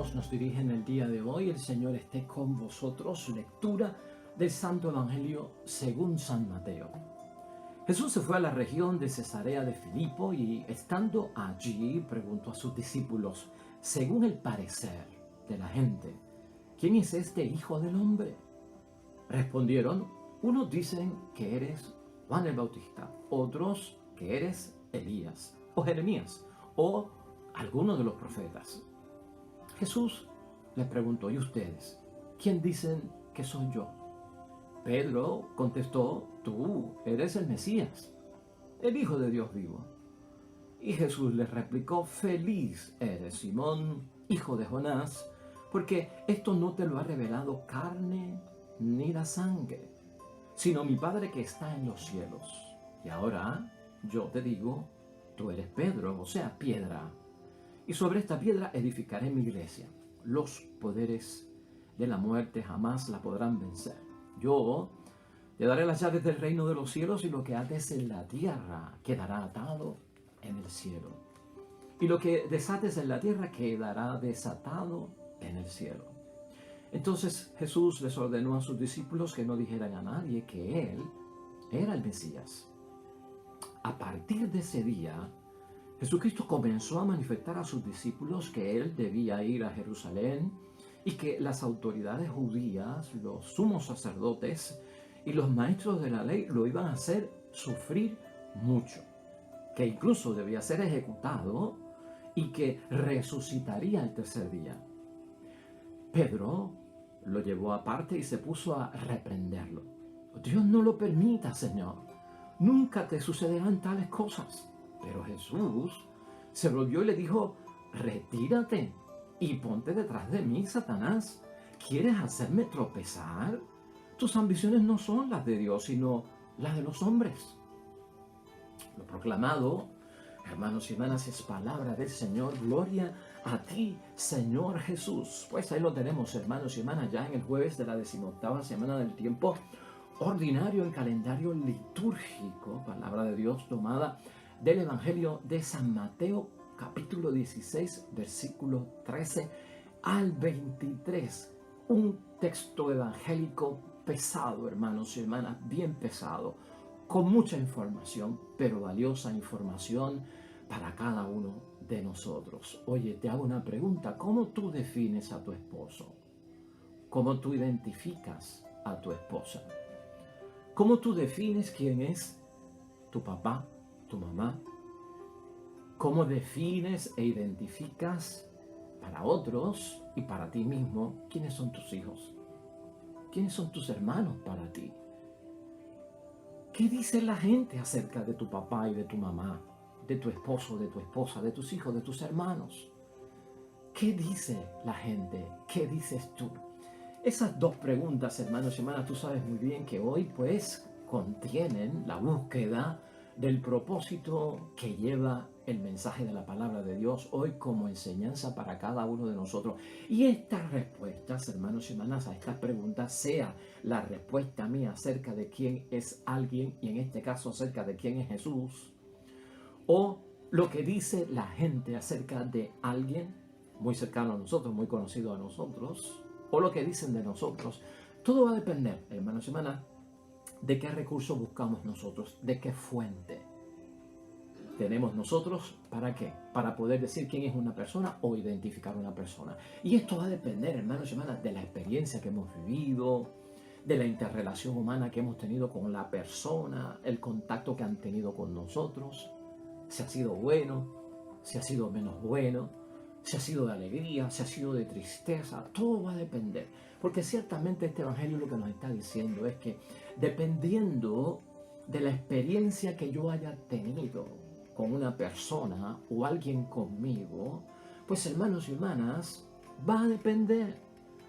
Dios nos dirige en el día de hoy. El Señor esté con vosotros. Lectura del Santo Evangelio según San Mateo. Jesús se fue a la región de Cesarea de Filipo y estando allí preguntó a sus discípulos, según el parecer de la gente, ¿quién es este Hijo del Hombre? Respondieron, unos dicen que eres Juan el Bautista, otros que eres Elías o Jeremías o alguno de los profetas. Jesús les preguntó, ¿y ustedes? ¿Quién dicen que soy yo? Pedro contestó, tú eres el Mesías, el Hijo de Dios vivo. Y Jesús les replicó, feliz eres, Simón, hijo de Jonás, porque esto no te lo ha revelado carne ni la sangre, sino mi Padre que está en los cielos. Y ahora yo te digo, tú eres Pedro, o sea, piedra. Y sobre esta piedra edificaré mi iglesia. Los poderes de la muerte jamás la podrán vencer. Yo te daré las llaves del reino de los cielos y lo que ates en la tierra quedará atado en el cielo. Y lo que desates en la tierra quedará desatado en el cielo. Entonces Jesús les ordenó a sus discípulos que no dijeran a nadie que Él era el Mesías. A partir de ese día, Jesucristo comenzó a manifestar a sus discípulos que Él debía ir a Jerusalén y que las autoridades judías, los sumos sacerdotes y los maestros de la ley lo iban a hacer sufrir mucho, que incluso debía ser ejecutado y que resucitaría el tercer día. Pedro lo llevó aparte y se puso a reprenderlo. Dios no lo permita, Señor. Nunca te sucederán tales cosas. Pero Jesús se volvió y le dijo, retírate y ponte detrás de mí, Satanás. ¿Quieres hacerme tropezar? Tus ambiciones no son las de Dios, sino las de los hombres. Lo proclamado, hermanos y hermanas, es palabra del Señor. Gloria a ti, Señor Jesús. Pues ahí lo tenemos, hermanos y hermanas, ya en el jueves de la 18ª semana del tiempo ordinario en calendario litúrgico. Palabra de Dios tomada del Evangelio de San Mateo, capítulo 16, versículo 13 al 23. Un texto evangélico pesado, hermanos y hermanas, bien pesado, con mucha información, pero valiosa información para cada uno de nosotros. Oye, te hago una pregunta. ¿Cómo tú defines a tu esposo? ¿Cómo tú identificas a tu esposa? ¿Cómo tú defines quién es tu papá, tu mamá? ¿Cómo defines e identificas para otros y para ti mismo quiénes son tus hijos? ¿Quiénes son tus hermanos para ti? ¿Qué dice la gente acerca de tu papá y de tu mamá, de tu esposo, de tu esposa, de tus hijos, de tus hermanos? ¿Qué dice la gente? ¿Qué dices tú? Esas dos preguntas, hermanos y hermanas, tú sabes muy bien que hoy pues contienen la búsqueda del propósito que lleva el mensaje de la palabra de Dios hoy como enseñanza para cada uno de nosotros. Y estas respuestas, hermanos y hermanas, a estas preguntas, sea la respuesta mía acerca de quién es alguien, y en este caso acerca de quién es Jesús, o lo que dice la gente acerca de alguien muy cercano a nosotros, muy conocido a nosotros, o lo que dicen de nosotros, todo va a depender, hermanos y hermanas, de qué recurso buscamos nosotros, de qué fuente tenemos nosotros. ¿Para qué? Para poder decir quién es una persona o identificar una persona. Y esto va a depender, hermanos y hermanas, de la experiencia que hemos vivido, de la interrelación humana que hemos tenido con la persona, el contacto que han tenido con nosotros, si ha sido bueno, si ha sido menos bueno, si ha sido de alegría, si ha sido de tristeza. Todo va a depender, porque ciertamente este evangelio lo que nos está diciendo es que dependiendo de la experiencia que yo haya tenido con una persona o alguien conmigo, pues hermanos y hermanas, va a depender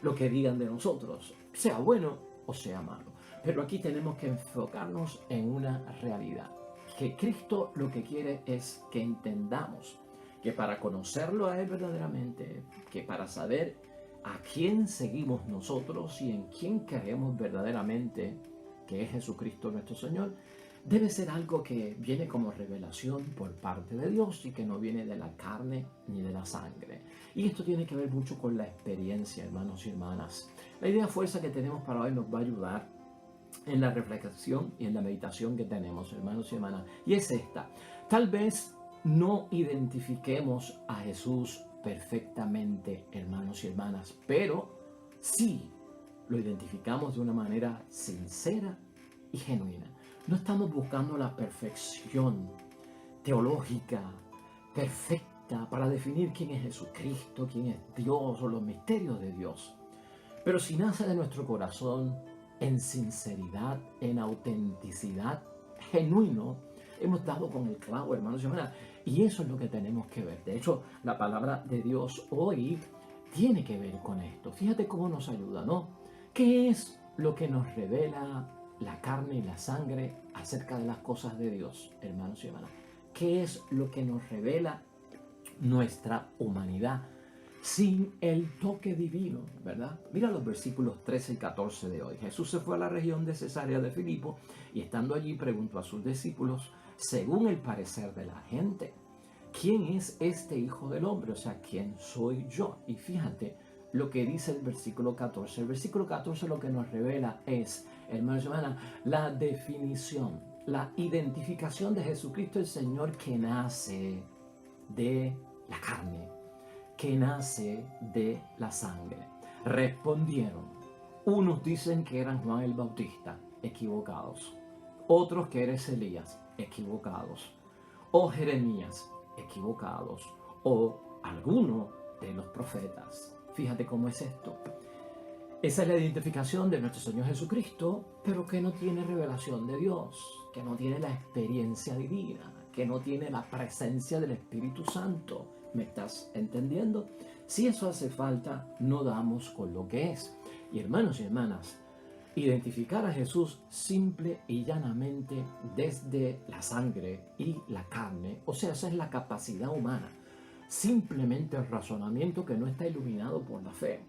lo que digan de nosotros, sea bueno o sea malo. Pero aquí tenemos que enfocarnos en una realidad, que Cristo lo que quiere es que entendamos que para conocerlo a Él verdaderamente, que para saber a quién seguimos nosotros y en quién creemos verdaderamente, que es Jesucristo nuestro Señor, debe ser algo que viene como revelación por parte de Dios y que no viene de la carne ni de la sangre. Y esto tiene que ver mucho con la experiencia, hermanos y hermanas. La idea fuerza que tenemos para hoy nos va a ayudar en la reflexión y en la meditación que tenemos, hermanos y hermanas. Y es esta: tal vez no identifiquemos a Jesús perfectamente, hermanos y hermanas, pero sí lo identificamos de una manera sincera y genuina. No estamos buscando la perfección teológica perfecta para definir quién es Jesucristo, quién es Dios o los misterios de Dios. Pero si nace de nuestro corazón en sinceridad, en autenticidad, genuino, hemos dado con el clavo, hermanos y hermanas. Y eso es lo que tenemos que ver. De hecho, la palabra de Dios hoy tiene que ver con esto. Fíjate cómo nos ayuda, ¿no? ¿Qué es lo que nos revela la carne y la sangre acerca de las cosas de Dios, hermanos y hermanas? ¿Qué es lo que nos revela nuestra humanidad sin el toque divino, verdad? Mira los versículos 13 y 14 de hoy. Jesús se fue a la región de Cesarea de Filipo y estando allí preguntó a sus discípulos, según el parecer de la gente, ¿quién es este Hijo del Hombre? O sea, ¿quién soy yo? Y fíjate lo que dice el versículo 14. El versículo 14 lo que nos revela es, hermanos y hermanas, la definición, la identificación de Jesucristo el Señor que nace de la carne, que nace de la sangre. Respondieron, unos dicen que eran Juan el Bautista, equivocados. Otros que eres Elías, equivocados. O Jeremías, equivocados. O alguno de los profetas. Fíjate cómo es esto. Esa es la identificación de nuestro Señor Jesucristo, pero que no tiene revelación de Dios, que no tiene la experiencia divina, que no tiene la presencia del Espíritu Santo. ¿Me estás entendiendo? Si eso hace falta, no damos con lo que es. Y hermanos y hermanas, identificar a Jesús simple y llanamente desde la sangre y la carne, o sea, esa es la capacidad humana, simplemente el razonamiento que no está iluminado por la fe,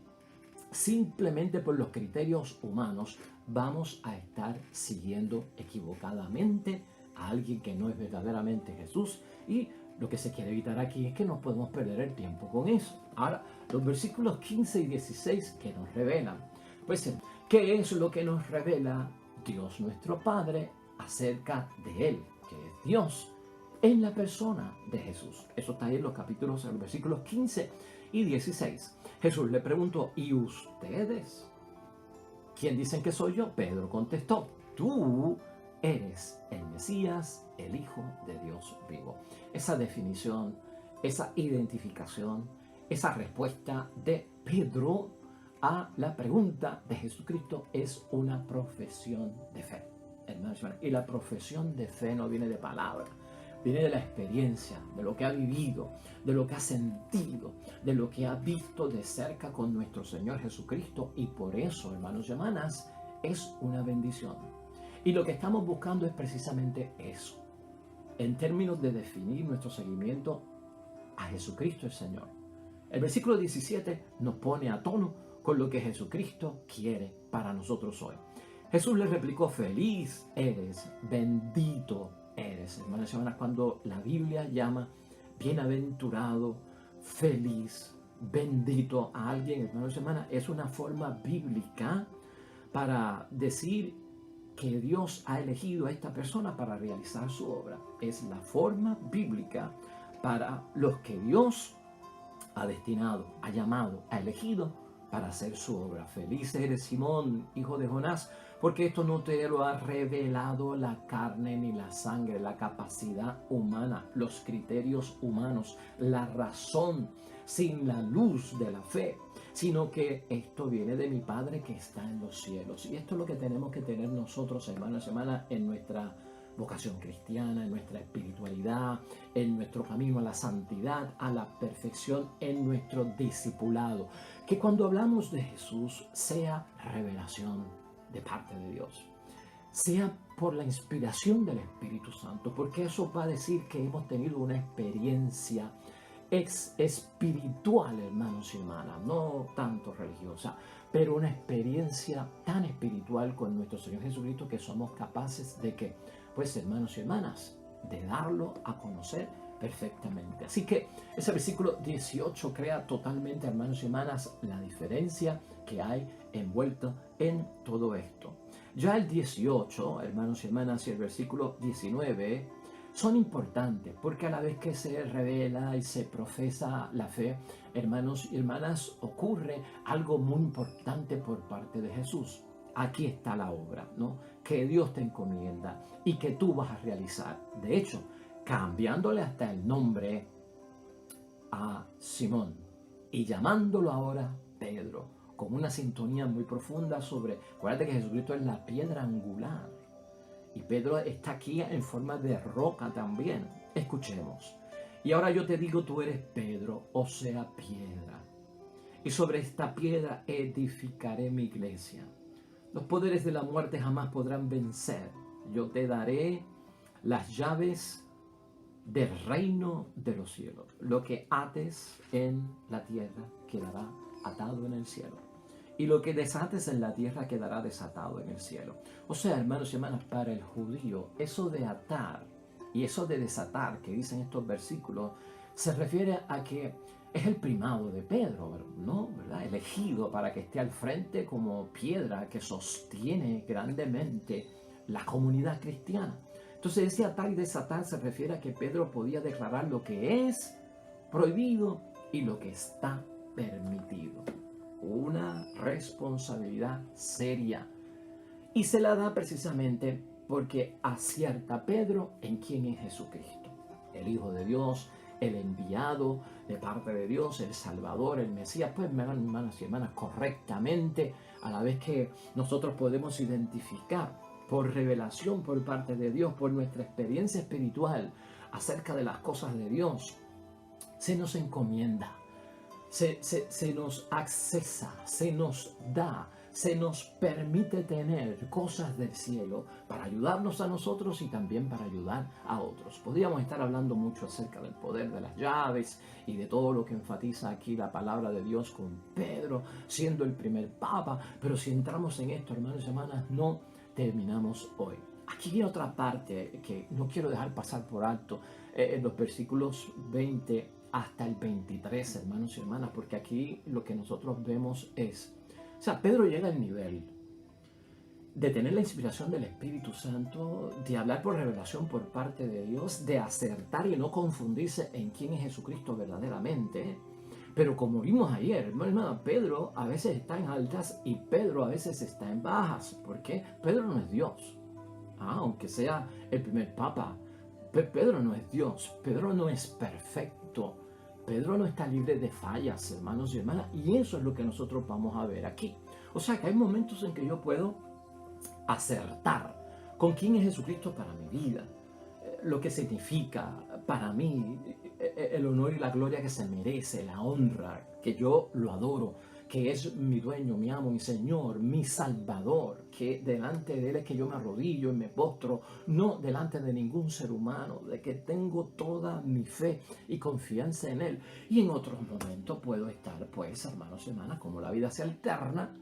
simplemente por los criterios humanos, vamos a estar siguiendo equivocadamente a alguien que no es verdaderamente Jesús. Y lo que se quiere evitar aquí es que no podemos perder el tiempo con eso. Ahora, los versículos 15 y 16 que nos revelan, pues, ¿qué es lo que nos revela Dios nuestro Padre acerca de Él, que es Dios, en la persona de Jesús? Eso está ahí en los capítulos, en los versículos 15 y 16. Jesús le preguntó, ¿y ustedes? ¿Quién dicen que soy yo? Pedro contestó, tú eres el Mesías, el Hijo de Dios vivo. Esa definición, esa identificación, esa respuesta de Pedro a la pregunta de Jesucristo es una profesión de fe. Y la profesión de fe no viene de palabra, viene de la experiencia, de lo que ha vivido, de lo que ha sentido, de lo que ha visto de cerca con nuestro Señor Jesucristo. Y por eso, hermanos y hermanas, es una bendición. Y lo que estamos buscando es precisamente eso, en términos de definir nuestro seguimiento a Jesucristo el Señor. El versículo 17 nos pone a tono con lo que Jesucristo quiere para nosotros hoy. Jesús le replicó, feliz eres, bendito eres. Hermanos y hermanas, cuando la Biblia llama bienaventurado, feliz, bendito a alguien, hermanos y hermanas, es una forma bíblica para decir que Dios ha elegido a esta persona para realizar su obra. Es la forma bíblica para los que Dios ha destinado, ha llamado, ha elegido para hacer su obra. Feliz eres, Simón, hijo de Jonás, porque esto no te lo ha revelado la carne ni la sangre, la capacidad humana, los criterios humanos, la razón sin la luz de la fe, sino que esto viene de mi Padre que está en los cielos. Y esto es lo que tenemos que tener nosotros, hermanos y hermanas, en nuestra vocación cristiana, en nuestra espiritualidad, en nuestro camino a la santidad, a la perfección, en nuestro discipulado. Que cuando hablamos de Jesús sea revelación de parte de Dios, sea por la inspiración del Espíritu Santo, porque eso va a decir que hemos tenido una experiencia espiritual, hermanos y hermanas, no tanto religiosa, pero una experiencia tan espiritual con nuestro Señor Jesucristo que somos capaces de que pues hermanos y hermanas, de darlo a conocer perfectamente. Así que ese versículo 18 crea totalmente, hermanos y hermanas, la diferencia que hay envuelta en todo esto. Ya el 18, hermanos y hermanas, y el versículo 19 son importantes porque a la vez que se revela y se profesa la fe, hermanos y hermanas, ocurre algo muy importante por parte de Jesús. Aquí está la obra, ¿no? Que Dios te encomienda y que tú vas a realizar. De hecho, cambiándole hasta el nombre a Simón y llamándolo ahora Pedro, con una sintonía muy profunda sobre, acuérdate que Jesucristo es la piedra angular y Pedro está aquí en forma de roca también. Escuchemos. Y ahora yo te digo, tú eres Pedro, o sea, piedra. Y sobre esta piedra edificaré mi iglesia. Los poderes de la muerte jamás podrán vencer. Yo te daré las llaves del reino de los cielos. Lo que ates en la tierra quedará atado en el cielo. Y lo que desates en la tierra quedará desatado en el cielo. O sea, hermanos y hermanas, para el judío, eso de atar y eso de desatar que dicen estos versículos, se refiere a que es el primado de Pedro, ¿no? ¿Verdad? Elegido para que esté al frente como piedra que sostiene grandemente la comunidad cristiana. Entonces ese atar y desatar se refiere a que Pedro podía declarar lo que es prohibido y lo que está permitido. Una responsabilidad seria. Y se la da precisamente porque acierta Pedro en quién es Jesucristo, el Hijo de Dios, el enviado de parte de Dios, el Salvador, el Mesías. Pues, hermanos y hermanas, correctamente, a la vez que nosotros podemos identificar por revelación por parte de Dios, por nuestra experiencia espiritual acerca de las cosas de Dios, se nos encomienda, se nos accesa, se nos da, se nos permite tener cosas del cielo para ayudarnos a nosotros y también para ayudar a otros. Podríamos estar hablando mucho acerca del poder de las llaves y de todo lo que enfatiza aquí la palabra de Dios con Pedro siendo el primer papa, pero si entramos en esto, hermanos y hermanas, no terminamos hoy. Aquí viene otra parte que no quiero dejar pasar por alto, en los versículos 20 hasta el 23, hermanos y hermanas, porque aquí lo que nosotros vemos es, o sea, Pedro llega al nivel de tener la inspiración del Espíritu Santo, de hablar por revelación por parte de Dios, de acertar y no confundirse en quién es Jesucristo verdaderamente. Pero como vimos ayer, hermano, Pedro a veces está en altas y Pedro a veces está en bajas. ¿Por qué? Pedro no es Dios. Aunque sea el primer papa, Pedro no es Dios. Pedro no es perfecto. Pedro no está libre de fallas, hermanos y hermanas. Y eso es lo que nosotros vamos a ver aquí. O sea que hay momentos en que yo puedo acertar con quién es Jesucristo para mi vida, lo que significa para mí, el honor y la gloria que se merece, la honra, que yo lo adoro, que es mi dueño, mi amo, mi Señor, mi Salvador, que delante de Él es que yo me arrodillo y me postro, no delante de ningún ser humano, de que tengo toda mi fe y confianza en Él. Y en otros momentos puedo estar, pues, hermanos y hermanas, como la vida se alterna,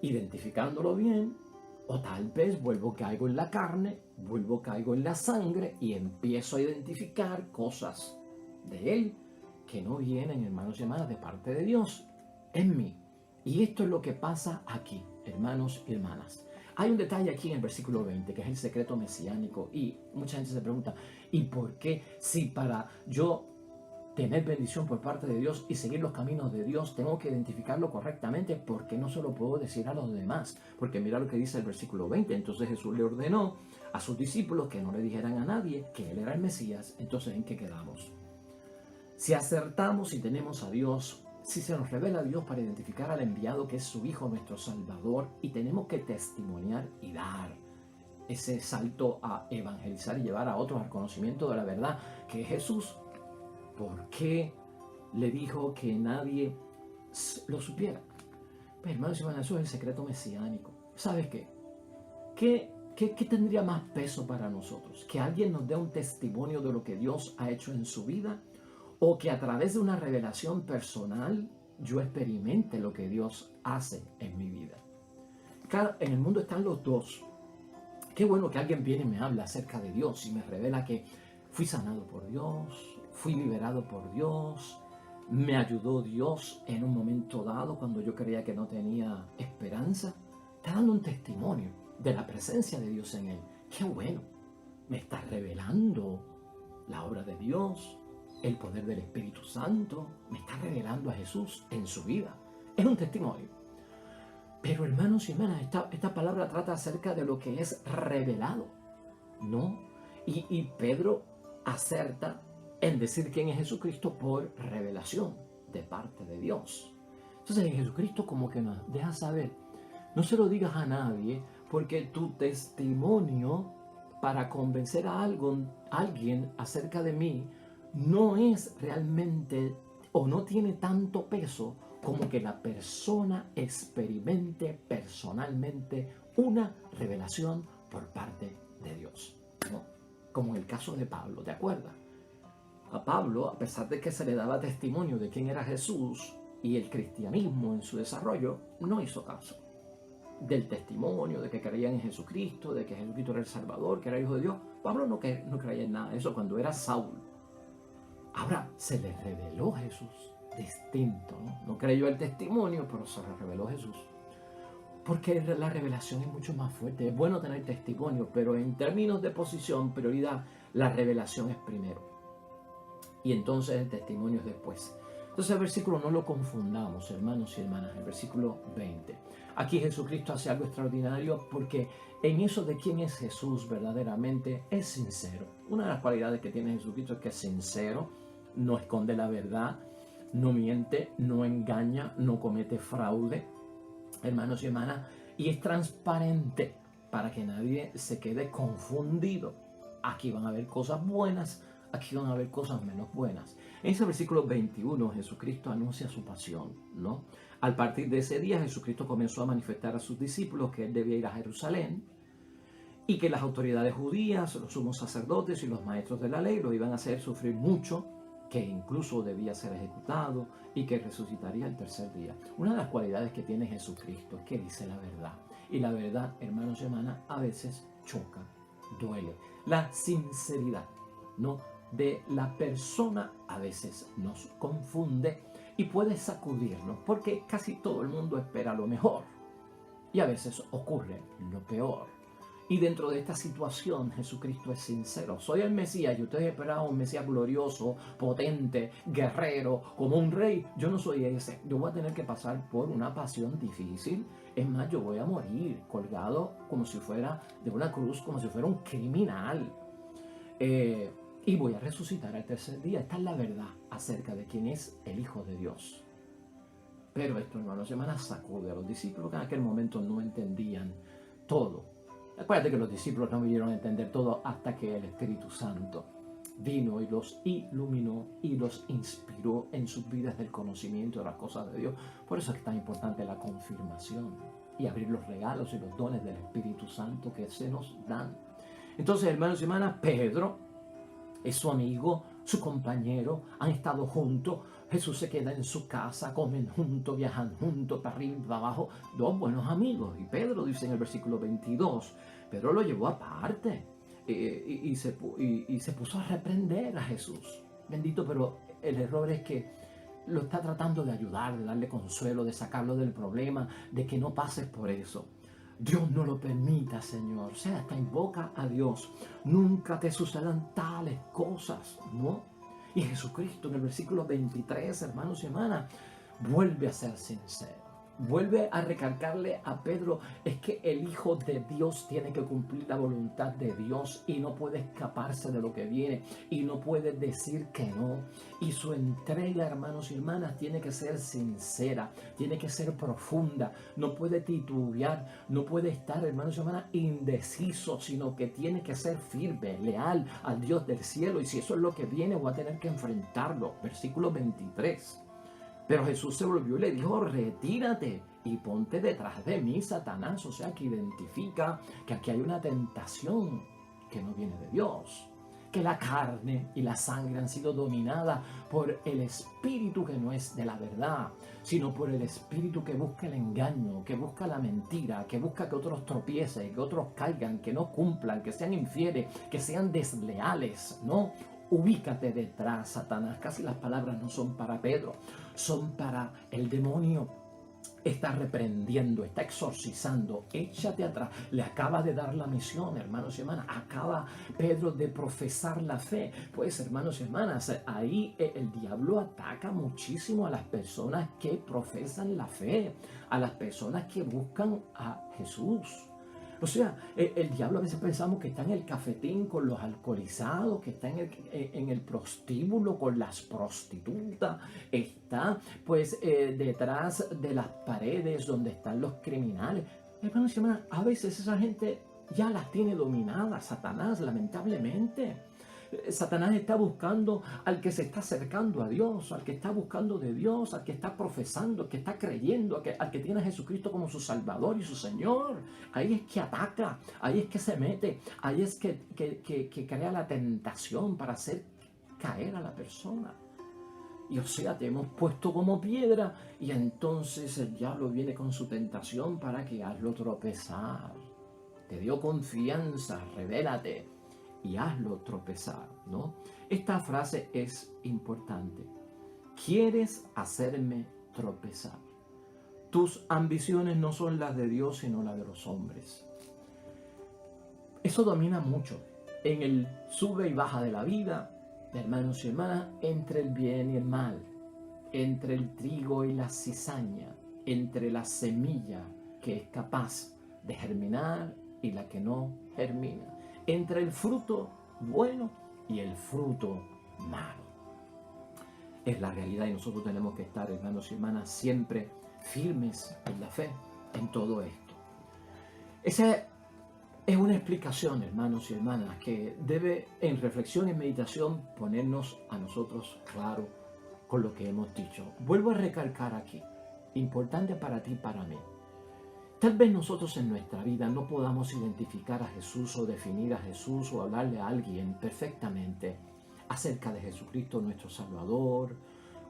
identificándolo bien, o tal vez caigo en la carne, caigo en la sangre y empiezo a identificar cosas de Él que no vienen, hermanos y hermanas, de parte de Dios en mí. Y esto es lo que pasa aquí, hermanos y hermanas. Hay un detalle aquí en el versículo 20, que es el secreto mesiánico, y mucha gente se pregunta, ¿y por qué si para yo tener bendición por parte de Dios y seguir los caminos de Dios, tengo que identificarlo correctamente? Porque no se lo puedo decir a los demás? Porque mira lo que dice el versículo 20. Entonces Jesús le ordenó a sus discípulos que no le dijeran a nadie que Él era el Mesías. Entonces, ¿en qué quedamos? Si acertamos y tenemos a Dios, si se nos revela a Dios para identificar al enviado que es su Hijo, nuestro Salvador, y tenemos que testimoniar y dar ese salto a evangelizar y llevar a otros al conocimiento de la verdad que es Jesús, ¿por qué le dijo que nadie lo supiera? Pues, hermanos y hermanas, eso es el secreto mesiánico. ¿Sabes qué? ¿Qué tendría más peso para nosotros? ¿Que alguien nos dé un testimonio de lo que Dios ha hecho en su vida? ¿O que a través de una revelación personal yo experimente lo que Dios hace en mi vida? Claro, en el mundo están los dos. Qué bueno que alguien viene y me habla acerca de Dios y me revela que fui sanado por Dios, fui liberado por Dios, me ayudó Dios en un momento dado cuando yo creía que no tenía esperanza. Está dando un testimonio de la presencia de Dios en él. Qué bueno, me está revelando la obra de Dios, el poder del Espíritu Santo, me está revelando a Jesús en su vida. Es un testimonio. Pero hermanos y hermanas, esta palabra trata acerca de lo que es revelado, ¿no? Y Pedro acerta en decir quién es Jesucristo por revelación de parte de Dios. Entonces en Jesucristo como que nos deja saber, no se lo digas a nadie, porque tu testimonio para convencer a alguien acerca de mí no es realmente o no tiene tanto peso como que la persona experimente personalmente una revelación por parte de Dios, ¿no? Como en el caso de Pablo, ¿te acuerdas? A Pablo, a pesar de que se le daba testimonio de quién era Jesús y el cristianismo en su desarrollo, no hizo caso del testimonio de que creía en Jesucristo, de que Jesucristo era el Salvador, que era hijo de Dios. Pablo no creía en nada de eso cuando era Saulo. Ahora se le reveló Jesús distinto, ¿no? No creyó el testimonio, pero se le reveló Jesús. Porque la revelación es mucho más fuerte. Es bueno tener testimonio, pero en términos de posición, prioridad, la revelación es primero. Y entonces el testimonio es después. Entonces el versículo no lo confundamos, hermanos y hermanas. El versículo 20. Aquí Jesucristo hace algo extraordinario porque en eso de quién es Jesús verdaderamente es sincero. Una de las cualidades que tiene Jesucristo es que es sincero, no esconde la verdad, no miente, no engaña, no comete fraude, hermanos y hermanas, y es transparente para que nadie se quede confundido. Aquí van a haber cosas buenas, aquí van a haber cosas menos buenas. En ese versículo 21 Jesucristo anuncia su pasión, ¿no? Al partir de ese día Jesucristo comenzó a manifestar a sus discípulos que él debía ir a Jerusalén y que las autoridades judías, los sumos sacerdotes y los maestros de la ley lo iban a hacer sufrir mucho, que incluso debía ser ejecutado y que resucitaría el tercer día. Una de las cualidades que tiene Jesucristo es que dice la verdad. Y la verdad, hermanos y hermanas, a veces choca, duele. La sinceridad, ¿no?, de la persona a veces nos confunde y puede sacudirnos, porque casi todo el mundo espera lo mejor y a veces ocurre lo peor. Y dentro de esta situación Jesucristo es sincero. Soy el Mesías y ustedes esperaban un Mesías glorioso, potente, guerrero, como un rey. Yo no soy ese. Yo voy a tener que pasar por una pasión difícil. Es más, yo voy a morir colgado como si fuera de una cruz, como si fuera un criminal. Y voy a resucitar al tercer día. Esta es la verdad acerca de quién es el Hijo de Dios. Pero esto, hermanos y hermanas, sacude a los discípulos que en aquel momento no entendían todo. Acuérdate que los discípulos no vinieron a entender todo hasta que el Espíritu Santo vino y los iluminó y los inspiró en sus vidas del conocimiento de las cosas de Dios. Por eso es tan importante la confirmación y abrir los regalos y los dones del Espíritu Santo que se nos dan. Entonces, hermanos y hermanas, Pedro es su amigo, su compañero, han estado juntos. Jesús se queda en su casa, comen juntos, viajan juntos, para arriba y para abajo, dos buenos amigos. Y Pedro dice en el versículo 22, Pedro lo llevó aparte y se puso a reprender a Jesús. Bendito, pero el error es que lo está tratando de ayudar, de darle consuelo, de sacarlo del problema, de que no pases por eso. Dios no lo permita, Señor. O sea, hasta invoca a Dios. Nunca te sucedan tales cosas, ¿no? Y Jesucristo en el versículo 23, hermanos y hermanas, vuelve a ser sincero. Vuelve a recalcarle a Pedro, es que el Hijo de Dios tiene que cumplir la voluntad de Dios y no puede escaparse de lo que viene y no puede decir que no. Y su entrega, hermanos y hermanas, tiene que ser sincera, tiene que ser profunda, no puede titubear, no puede estar, hermanos y hermanas, indeciso, sino que tiene que ser firme, leal al Dios del cielo. Y si eso es lo que viene, voy a tener que enfrentarlo. Versículo 23. Pero Jesús se volvió y le dijo, retírate y ponte detrás de mí, Satanás. O sea, que identifica que aquí hay una tentación que no viene de Dios. que la carne y la sangre han sido dominadas por el espíritu que no es de la verdad, sino por el espíritu que busca el engaño, que busca la mentira, que busca que otros tropiecen, que otros caigan, que no cumplan, que sean infieles, que sean desleales, ¿no? Ubícate detrás, Satanás. Casi las palabras no son para Pedro, son para el demonio. Está reprendiendo, está exorcizando. Échate atrás. Le acaba de dar la misión, hermanos y hermanas. Acaba Pedro de profesar la fe. Pues, hermanos y hermanas, ahí el diablo ataca muchísimo a las personas que profesan la fe, a las personas que buscan a Jesús. O sea, el diablo a veces pensamos que está en el cafetín con los alcoholizados, que está en el prostíbulo con las prostitutas, está pues detrás de las paredes donde están los criminales. Hermanos y hermanas, a veces esa gente ya las tiene dominadas, Satanás, lamentablemente. Satanás está buscando al que se está acercando a Dios, al que está buscando de Dios, al que está profesando, al que está creyendo, al que tiene a Jesucristo como su Salvador y su Señor. Ahí es que ataca, ahí es que se mete, ahí es que crea la tentación para hacer caer a la persona. Y o sea, te hemos puesto como piedra y entonces el diablo viene con su tentación para que hazlo tropezar. Te dio confianza, revélate y hazlo tropezar, ¿no? Esta frase es importante. ¿Quieres hacerme tropezar? Tus ambiciones no son las de Dios, sino las de los hombres. Eso domina mucho en el sube y baja de la vida, hermanos y hermanas, entre el bien y el mal, entre el trigo y la cizaña, entre la semilla que es capaz de germinar y la que no germina, entre el fruto bueno y el fruto malo. Es la realidad y nosotros tenemos que estar, hermanos y hermanas, siempre firmes en la fe en todo esto. Esa es una explicación, hermanos y hermanas, que debe en reflexión y meditación ponernos a nosotros claro con lo que hemos dicho. Vuelvo a recalcar aquí, importante para ti y para mí. Tal vez nosotros en nuestra vida no podamos identificar a Jesús o definir a Jesús o hablarle a alguien perfectamente acerca de Jesucristo nuestro Salvador,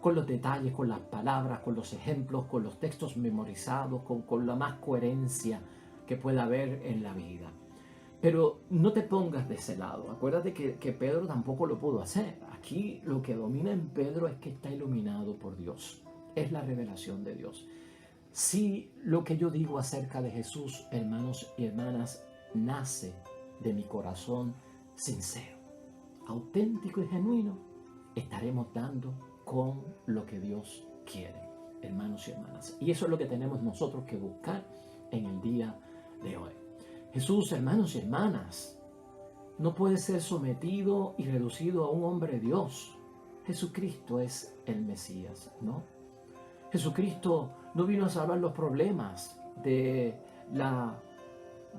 con los detalles, con las palabras, con los ejemplos, con los textos memorizados, con la más coherencia que pueda haber en la vida. Pero no te pongas de ese lado. Acuérdate que Pedro tampoco lo pudo hacer. Aquí lo que domina en Pedro es que está iluminado por Dios. Es la revelación de Dios. Si lo que yo digo acerca de Jesús, hermanos y hermanas, nace de mi corazón sincero, auténtico y genuino, estaremos dando con lo que Dios quiere, hermanos y hermanas. Y eso es lo que tenemos nosotros que buscar en el día de hoy. Jesús, hermanos y hermanas, no puede ser sometido y reducido a un hombre Dios. Jesucristo es el Mesías, ¿no? Jesucristo no vino a salvar los problemas de la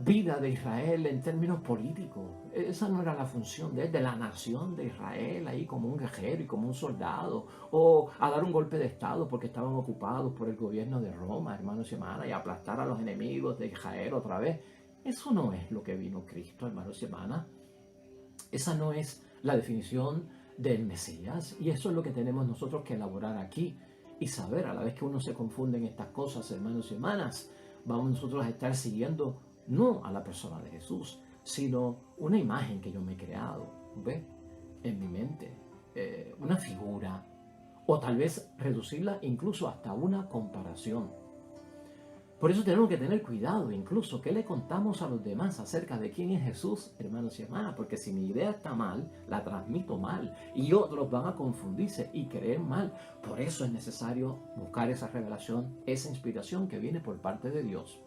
vida de Israel en términos políticos. Esa no era la función de él, de la nación de Israel, ahí como un guerrero y como un soldado, o a dar un golpe de estado porque estaban ocupados por el gobierno de Roma, hermanos y hermanas, y aplastar a los enemigos de Israel otra vez. Eso no es lo que vino Cristo, hermanos y hermanas. Esa no es la definición del Mesías, y eso es lo que tenemos nosotros que elaborar aquí y saber. A la vez que uno se confunde en estas cosas, hermanos y hermanas, vamos nosotros a estar siguiendo no a la persona de Jesús, sino una imagen que yo me he creado, ¿ve? En mi mente, una figura, o tal vez reducirla incluso hasta una comparación. Por eso tenemos que tener cuidado, incluso, ¿qué le contamos a los demás acerca de quién es Jesús, hermanos y hermanas? Porque si mi idea está mal, la transmito mal, y otros van a confundirse y creer mal. Por eso es necesario buscar esa revelación, esa inspiración que viene por parte de Dios.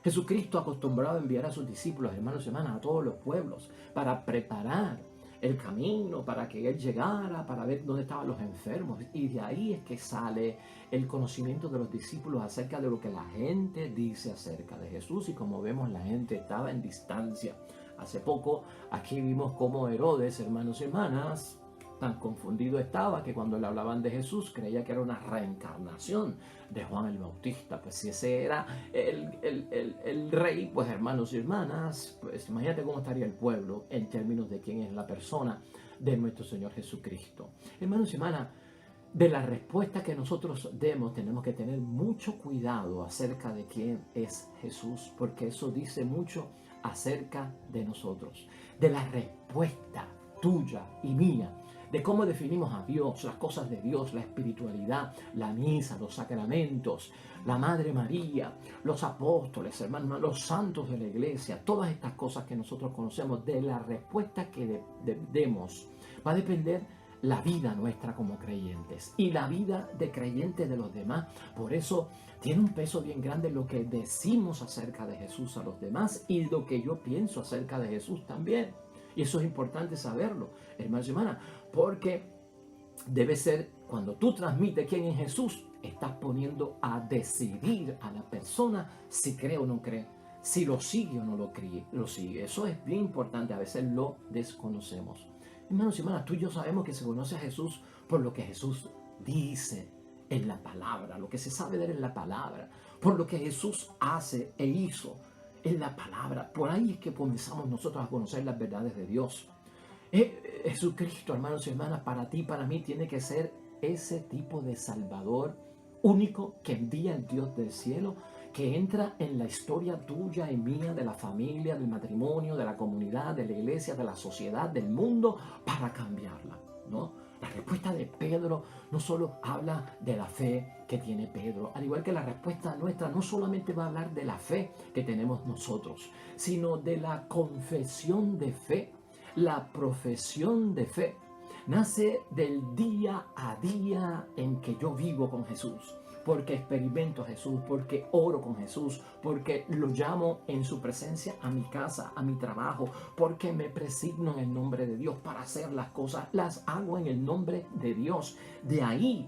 Jesucristo acostumbrado a enviar a sus discípulos, hermanos y hermanas, a todos los pueblos, para preparar el camino, para que Él llegara, para ver dónde estaban los enfermos. Y de ahí es que sale el conocimiento de los discípulos acerca de lo que la gente dice acerca de Jesús. Y como vemos, la gente estaba en distancia. Hace poco aquí vimos cómo Herodes, hermanos y hermanas, Tan confundido estaba que cuando le hablaban de Jesús creía que era una reencarnación de Juan el Bautista. Pues si ese era el rey, pues hermanos y hermanas, pues imagínate cómo estaría el pueblo en términos de quién es la persona de nuestro Señor Jesucristo. Hermanos y hermanas, de la respuesta que nosotros demos tenemos que tener mucho cuidado acerca de quién es Jesús, porque eso dice mucho acerca de nosotros, de la respuesta tuya y mía, de cómo definimos a Dios, las cosas de Dios, la espiritualidad, la misa, los sacramentos, la Madre María, los apóstoles, hermanos, los santos de la iglesia, todas estas cosas que nosotros conocemos, de la respuesta que demos, va a depender la vida nuestra como creyentes y la vida de creyentes de los demás. Por eso tiene un peso bien grande lo que decimos acerca de Jesús a los demás y lo que yo pienso acerca de Jesús también. Y eso es importante saberlo, hermanos y hermanas, porque debe ser, cuando tú transmites quién es Jesús, estás poniendo a decidir a la persona si cree o no cree, si lo sigue o no lo sigue. Eso es bien importante, a veces lo desconocemos. Hermanos y hermanas, tú y yo sabemos que se conoce a Jesús por lo que Jesús dice en la palabra, lo que se sabe de él en la palabra, por lo que Jesús hace e hizo en la palabra. Por ahí es que comenzamos nosotros a conocer las verdades de Dios. Jesucristo, hermanos y hermanas, para ti, para mí, tiene que ser ese tipo de Salvador único que envía el Dios del cielo, que entra en la historia tuya y mía, de la familia, del matrimonio, de la comunidad, de la iglesia, de la sociedad, del mundo, para cambiarla, ¿no? La respuesta de Pedro no solo habla de la fe que tiene Pedro, al igual que la respuesta nuestra no solamente va a hablar de la fe que tenemos nosotros, sino de la confesión de fe, la profesión de fe. Nace del día a día en que yo vivo con Jesús, porque experimento a Jesús, porque oro con Jesús, porque lo llamo en su presencia a mi casa, a mi trabajo, porque me presigno en el nombre de Dios para hacer las cosas, las hago en el nombre de Dios. De ahí,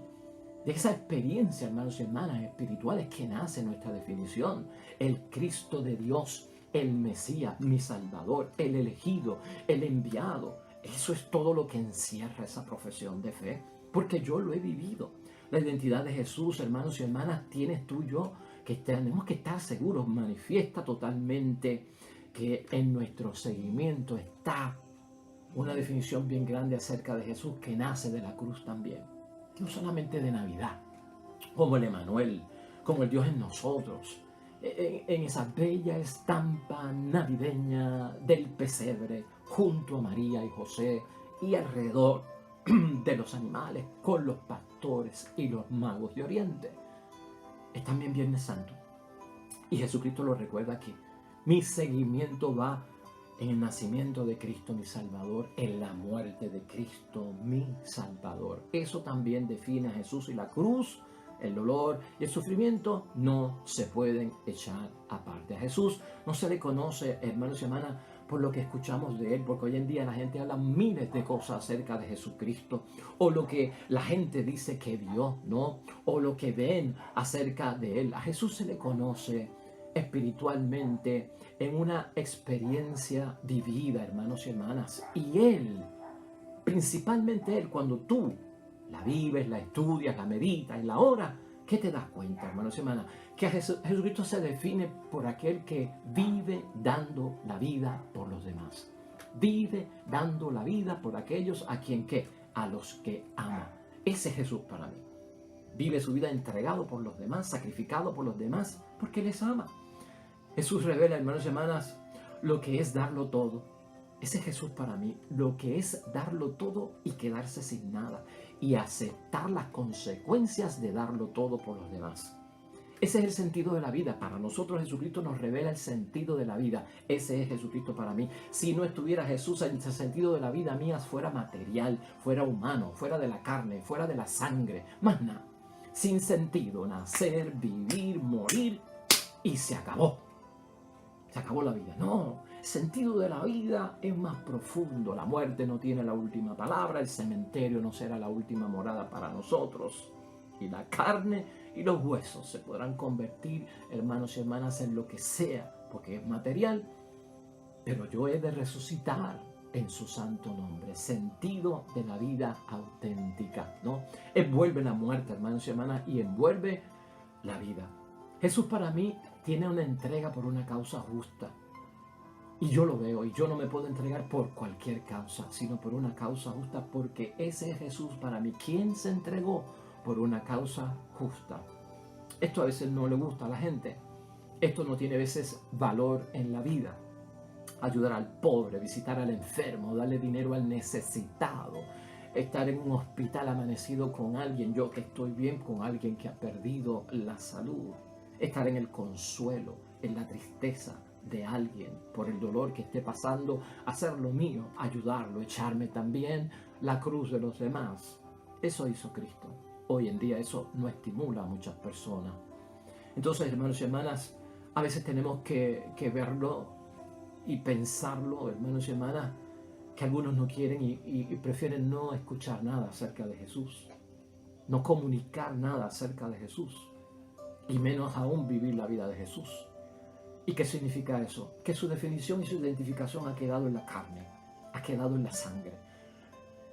de esa experiencia, hermanos y hermanas, espirituales, que nace nuestra definición: el Cristo de Dios, el Mesías, mi Salvador, el elegido, el enviado. Eso es todo lo que encierra esa profesión de fe, porque yo lo he vivido. La identidad de Jesús, hermanos y hermanas, tienes tú y yo, que tenemos que estar seguros, manifiesta totalmente que en nuestro seguimiento está una definición bien grande acerca de Jesús, que nace de la cruz también. No solamente de Navidad, como el Emanuel, como el Dios en nosotros, en esa bella estampa navideña del pesebre, junto a María y José y alrededor de los animales, con los pastores y los magos de Oriente. Es también Viernes Santo, y Jesucristo lo recuerda aquí. Mi seguimiento va en el nacimiento de Cristo mi Salvador, en la muerte de Cristo mi Salvador. Eso también define a Jesús, y la cruz, el dolor y el sufrimiento no se pueden echar aparte. A Jesús no se le conoce, hermanos y hermanas, por lo que escuchamos de él, porque hoy en día la gente habla miles de cosas acerca de Jesucristo, o lo que la gente dice que vio, ¿no? O lo que ven acerca de él. A Jesús se le conoce espiritualmente en una experiencia vivida, hermanos y hermanas. Y él, principalmente él, cuando tú la vives, la estudias, la meditas y la oras, ¿qué te das cuenta, hermanos y hermanas? Que Jesucristo se define por aquel que vive dando la vida por los demás. Vive dando la vida por aquellos a quien ¿qué? A los que ama. Ese es Jesús para mí. Vive su vida entregado por los demás, sacrificado por los demás, porque les ama. Jesús revela, hermanos y hermanas, lo que es darlo todo. Ese es Jesús para mí, lo que es darlo todo y quedarse sin nada, y aceptar las consecuencias de darlo todo por los demás. Ese es el sentido de la vida. Para nosotros Jesucristo nos revela el sentido de la vida. Ese es Jesucristo para mí. Si no estuviera Jesús, el sentido de la vida mía fuera material, fuera humano, fuera de la carne, fuera de la sangre, más nada. Sin sentido, nacer, vivir, morir, y se acabó. Se acabó la vida. No, el sentido de la vida es más profundo. La muerte no tiene la última palabra, el cementerio no será la última morada para nosotros. Y la carne y los huesos se podrán convertir, hermanos y hermanas, en lo que sea, porque es material. Pero yo he de resucitar en su santo nombre. Sentido de la vida auténtica, ¿no? Envuelve la muerte, hermanos y hermanas, y envuelve la vida. Jesús para mí tiene una entrega por una causa justa. Y yo lo veo, y yo no me puedo entregar por cualquier causa, sino por una causa justa, porque ese es Jesús para mí, quien se entregó por una causa justa. Esto a veces no le gusta a la gente. Esto no tiene a veces valor en la vida. Ayudar al pobre, visitar al enfermo, darle dinero al necesitado, estar en un hospital amanecido con alguien, yo que estoy bien, con alguien que ha perdido la salud, estar en el consuelo, en la tristeza de alguien por el dolor que esté pasando, hacer lo mío, ayudarlo, echarme también la cruz de los demás. Eso hizo Cristo. Hoy en día eso no estimula a muchas personas. Entonces, hermanos y hermanas, a veces tenemos que verlo y pensarlo, hermanos y hermanas, que algunos no quieren y prefieren no escuchar nada acerca de Jesús, no comunicar nada acerca de Jesús, y menos aún vivir la vida de Jesús. ¿Y qué significa eso? Que su definición y su identificación ha quedado en la carne, ha quedado en la sangre.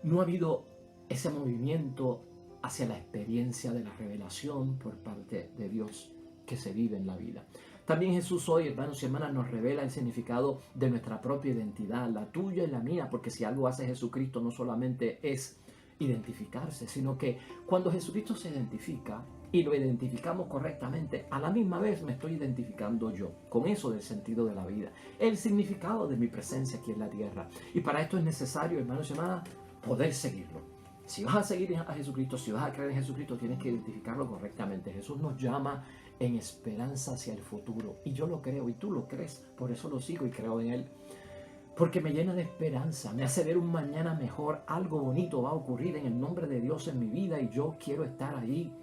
No ha habido ese movimiento hacia la experiencia de la revelación por parte de Dios que se vive en la vida. También Jesús hoy, hermanos y hermanas, nos revela el significado de nuestra propia identidad, la tuya y la mía, porque si algo hace Jesucristo no solamente es identificarse, sino que cuando Jesucristo se identifica y lo identificamos correctamente, a la misma vez me estoy identificando yo con eso del sentido de la vida, el significado de mi presencia aquí en la tierra. Y para esto es necesario, hermanos y hermanas, poder seguirlo. Si vas a seguir a Jesucristo, si vas a creer en Jesucristo, tienes que identificarlo correctamente. Jesús nos llama en esperanza hacia el futuro. Y yo lo creo, y tú lo crees. Por eso lo sigo y creo en Él. Porque me llena de esperanza, me hace ver un mañana mejor. Algo bonito va a ocurrir en el nombre de Dios en mi vida y yo quiero estar allí.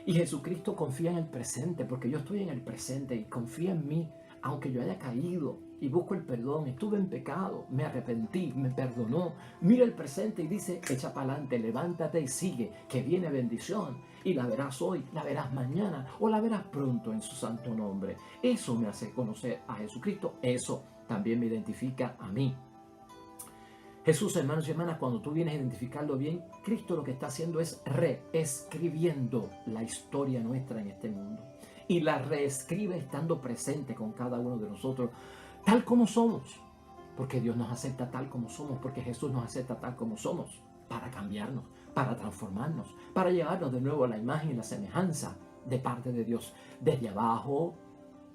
Y Jesucristo confía en el presente, porque yo estoy en el presente y confía en mí, aunque yo haya caído y busco el perdón, estuve en pecado, me arrepentí, me perdonó. Mira el presente y dice, echa para adelante, levántate y sigue, que viene bendición. Y la verás hoy, la verás mañana o la verás pronto en su santo nombre. Eso me hace conocer a Jesucristo, eso también me identifica a mí. Jesús, hermanos y hermanas, cuando tú vienes a identificarlo bien, Cristo lo que está haciendo es reescribiendo la historia nuestra en este mundo. Y la reescribe estando presente con cada uno de nosotros, tal como somos. Porque Dios nos acepta tal como somos, porque Jesús nos acepta tal como somos, para cambiarnos, para transformarnos, para llevarnos de nuevo a la imagen y la semejanza de parte de Dios, desde abajo,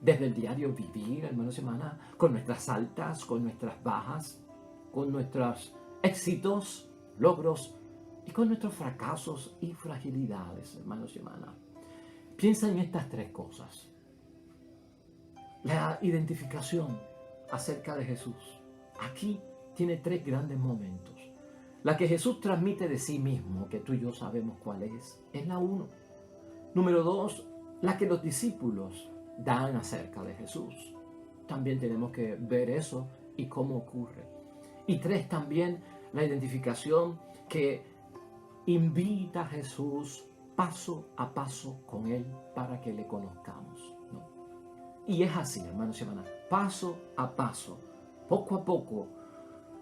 desde el diario vivir, hermanos y hermanas, con nuestras altas, con nuestras bajas, con nuestros éxitos, logros y con nuestros fracasos y fragilidades, hermanos y hermanas. Piensa en estas tres cosas. La identificación acerca de Jesús. Aquí tiene tres grandes momentos. La que Jesús transmite de sí mismo, que tú y yo sabemos cuál es la uno. Número dos, la que los discípulos dan acerca de Jesús. También tenemos que ver eso y cómo ocurre. Y tres, también la identificación que invita a Jesús paso a paso con Él para que le conozcamos, ¿no? Y es así, hermanos y hermanas, paso a paso, poco a poco.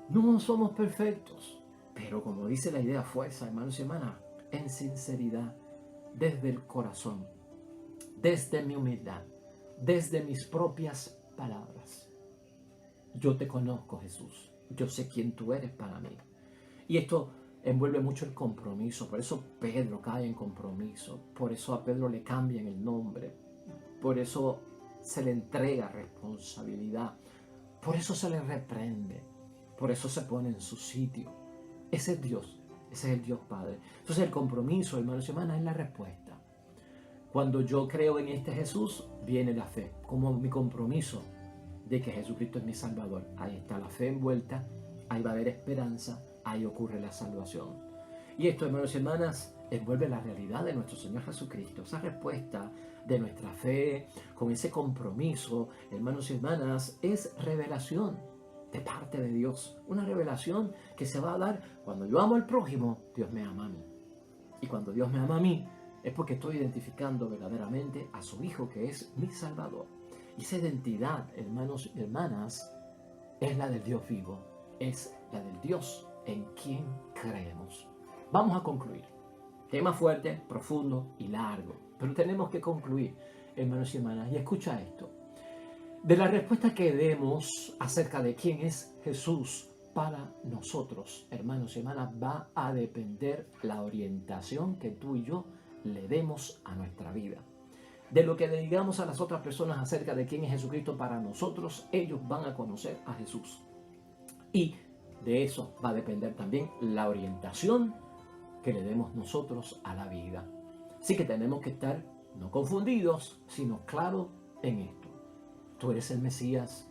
No somos perfectos, pero como dice la idea fuerza, hermanos y hermanas, en sinceridad, desde el corazón, desde mi humildad, desde mis propias palabras. Yo te conozco, Jesús. Yo sé quién tú eres para mí. Y esto envuelve mucho el compromiso. Por eso Pedro cae en compromiso. Por eso a Pedro le cambian el nombre. Por eso se le entrega responsabilidad. Por eso se le reprende. Por eso se pone en su sitio. Ese es Dios. Ese es el Dios Padre. Entonces el compromiso, hermanos y hermanas, es la respuesta. Cuando yo creo en este Jesús, viene la fe. Como mi compromiso de que Jesucristo es mi Salvador. Ahí está la fe envuelta, ahí va a haber esperanza, ahí ocurre la salvación. Y esto, hermanos y hermanas, envuelve la realidad de nuestro Señor Jesucristo. Esa respuesta de nuestra fe, con ese compromiso, hermanos y hermanas, es revelación de parte de Dios. Una revelación que se va a dar cuando yo amo al prójimo, Dios me ama a mí. Y cuando Dios me ama a mí, es porque estoy identificando verdaderamente a su Hijo, que es mi Salvador. Y esa identidad, hermanos y hermanas, es la del Dios vivo, es la del Dios en quien creemos. Vamos a concluir. Tema fuerte, profundo y largo, pero tenemos que concluir, hermanos y hermanas, y escucha esto. De la respuesta que demos acerca de quién es Jesús para nosotros, hermanos y hermanas, va a depender la orientación que tú y yo le demos a nuestra vida. De lo que le digamos a las otras personas acerca de quién es Jesucristo para nosotros, ellos van a conocer a Jesús. Y de eso va a depender también la orientación que le demos nosotros a la vida. Así que tenemos que estar no confundidos, sino claros en esto. Tú eres el Mesías,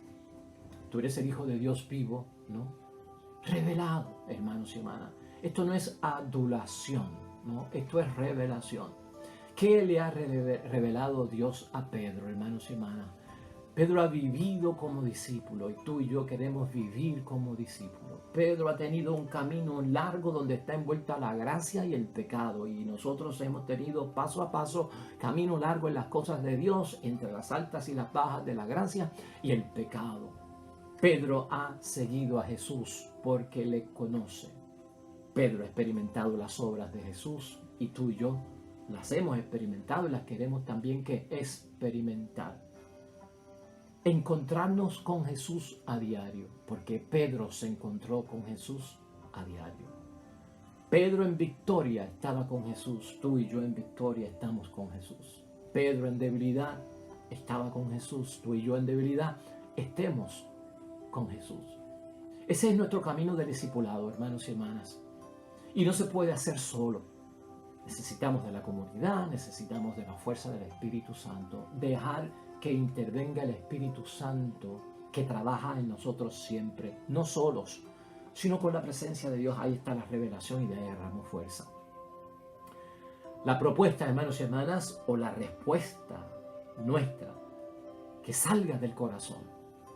tú eres el Hijo de Dios vivo, ¿no? Revelado, hermanos y hermanas. Esto no es adulación, ¿no? Esto es revelación. ¿Qué le ha revelado Dios a Pedro, hermanos y hermanas? Pedro ha vivido como discípulo y tú y yo queremos vivir como discípulo. Pedro ha tenido un camino largo donde está envuelta la gracia y el pecado, y nosotros hemos tenido paso a paso camino largo en las cosas de Dios, entre las altas y las bajas de la gracia y el pecado. Pedro ha seguido a Jesús porque le conoce. Pedro ha experimentado las obras de Jesús y tú y yo las hemos experimentado y las queremos también que experimentar. Encontrarnos con Jesús a diario, porque Pedro se encontró con Jesús a diario. Pedro en victoria estaba con Jesús, tú y yo en victoria estamos con Jesús. Pedro en debilidad estaba con Jesús, tú y yo en debilidad estemos con Jesús. Ese es nuestro camino de discipulado, hermanos y hermanas. Y no se puede hacer solo. Necesitamos de la comunidad, necesitamos de la fuerza del Espíritu Santo, dejar que intervenga el Espíritu Santo que trabaja en nosotros siempre, no solos, sino con la presencia de Dios. Ahí está la revelación y de ahí agarramos fuerza. La propuesta, hermanos y hermanas, o la respuesta nuestra, que salga del corazón,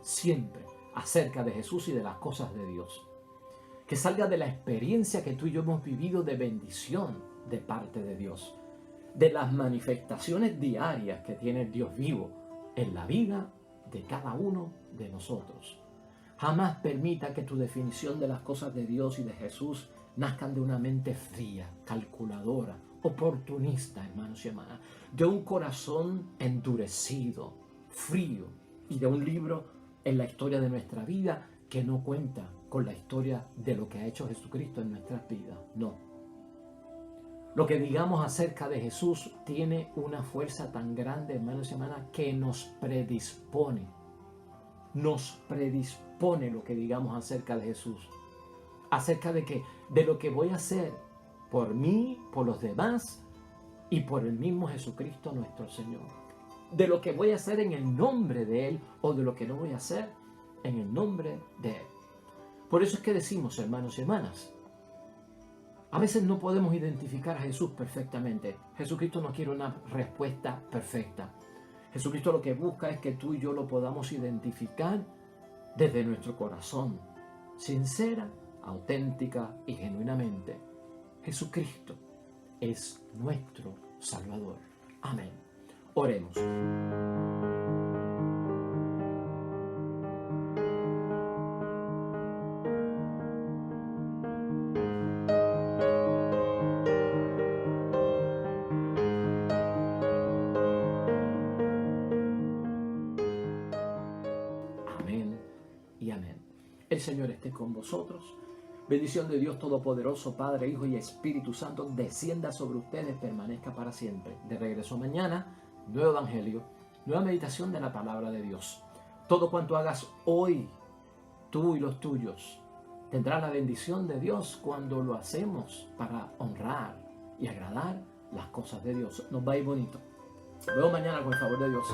siempre acerca de Jesús y de las cosas de Dios. Que salga de la experiencia que tú y yo hemos vivido de bendición de parte de Dios, de las manifestaciones diarias que tiene el Dios vivo en la vida de cada uno de nosotros. Jamás permita que tu definición de las cosas de Dios y de Jesús nazcan de una mente fría, calculadora, oportunista, hermanos y hermanas, de un corazón endurecido, frío, y de un libro en la historia de nuestra vida que no cuenta con la historia de lo que ha hecho Jesucristo en nuestras vidas. No. Lo que digamos acerca de Jesús tiene una fuerza tan grande, hermanos y hermanas, que nos predispone. Nos predispone lo que digamos acerca de Jesús. Acerca de lo que voy a hacer por mí, por los demás y por el mismo Jesucristo nuestro Señor. De lo que voy a hacer en el nombre de Él o de lo que no voy a hacer en el nombre de Él. Por eso es que decimos, hermanos y hermanas, a veces no podemos identificar a Jesús perfectamente. Jesucristo no quiere una respuesta perfecta. Jesucristo lo que busca es que tú y yo lo podamos identificar desde nuestro corazón, sincera, auténtica y genuinamente. Jesucristo es nuestro Salvador. Amén. Oremos. Amén y amén. El Señor esté con vosotros. Bendición de Dios Todopoderoso, Padre, Hijo y Espíritu Santo, descienda sobre ustedes, permanezca para siempre. De regreso mañana, nuevo evangelio, nueva meditación de la palabra de Dios. Todo cuanto hagas hoy, tú y los tuyos, tendrá la bendición de Dios cuando lo hacemos para honrar y agradar las cosas de Dios. Nos va a ir bonito. Nos vemos mañana con el favor de Dios.